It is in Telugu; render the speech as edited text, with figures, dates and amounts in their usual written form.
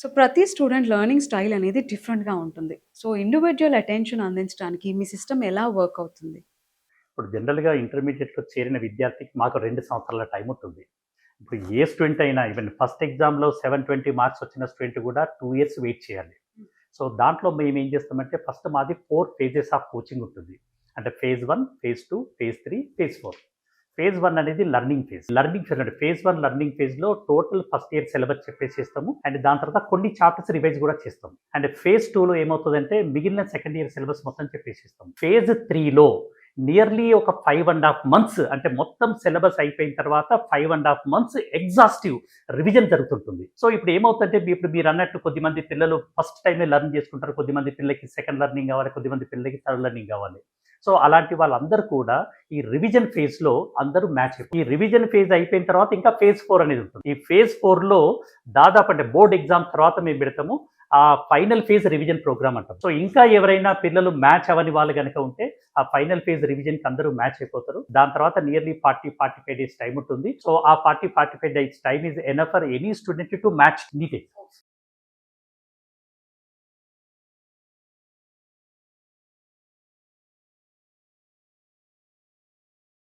సో, ప్రతి స్టూడెంట్ లెర్నింగ్ స్టైల్ అనేది డిఫరెంట్‌గా ఉంటుంది. సో, ఇండివిడ్యువల్ అటెన్షన్ అందించడానికి మీ సిస్టమ్ ఎలా వర్క్ అవుతుంది? ఇప్పుడు జనరల్‌గా ఇంటర్మీడియేట్‌లో చేరిన విద్యార్థికి మాకు 2 సంవత్సరాల టైం ఉంటుంది. ఇప్పుడు ఏ స్టూడెంట్ అయినా ఈవెన్ ఫస్ట్ ఎగ్జామ్‌లో 720 మార్క్స్ వచ్చిన స్టూడెంట్ కూడా 2 ఇయర్స్ వెయిట్ చేయాలి. సో, దాంట్లో మేమేం చేస్తామంటే ఫస్ట్ మాది 4 ఫేజెస్ ఆఫ్ కోచింగ్ ఉంటుంది. అంటే phase 1, phase 2, phase 3, phase 4. Phase 1 అనేది లెర్నింగ్ ఫేజ్. లెర్నింగ్ ఫేజ్ అంటే ఫేజ్ 1 లెర్నింగ్ ఫేజ్‌లో టోటల్ ఫస్ట్ ఇయర్ సిలబస్ చెప్పేసేస్తాము. అండ్ దాని తర్వాత కొన్ని చాప్టర్స్ రివైజ్ కూడా చేస్తాం. అండ్ ఫేజ్ 2లో ఏమవుతదంటే మిగిలిన సెకండ్ ఇయర్ సిలబస్ మొత్తం చెప్పేసేస్తాం. ఫేజ్ 3లో నియర్లీ ఒక 5½ మంత్స్ అంటే మొత్తం సిలబస్ అయిపోయిన తర్వాత 5½ మంత్స్ ఎగ్జాస్టివ్ రివిజన్ జరుగుతుంటుంది. సో, ఇప్పుడు ఏమవుతుందంటే ఇప్పుడు మీరన్నట్టు కొద్దిమంది పిల్లలు ఫస్ట్ టైమే లెర్న్ చేసుకుంటారు. కొద్దిమంది పిల్లలకి సెకండ్ లెర్నింగ్ కావాలి. కొద్దిమంది పిల్లలకి థర్డ్ లెర్నింగ్ కావాలి. సో, అలాంటి వాళ్ళందరూ కూడా ఈ రివిజన్ ఫేజ్‌లో అందరూ మ్యాచ్ అయిపోతారు. ఈ రివిజన్ ఫేజ్ అయిపోయిన తర్వాత ఇంకా ఫేజ్ 4 అనేది ఉంటుంది. ఈ ఫేజ్ 4లో దాదాపు అంటే బోర్డ్ ఎగ్జామ్ తర్వాత మేము పెడతాము. ఆ ఫైనల్ ఫేజ్ రివిజన్ ప్రోగ్రామ్ అంటాం. సో, ఇంకా ఎవరైనా పిల్లలు మ్యాచ్ అవ్వని వాళ్ళు గనక ఉంటే ఆ ఫైనల్ ఫేజ్ రివిజన్‌కి అందరూ మ్యాచ్ అయిపోతారు. దాని తర్వాత నియర్లీ 45 డేస్ టైమ్ ఉంటుంది. సో, ఆ 45 days time is enough for any student to match NEET exams.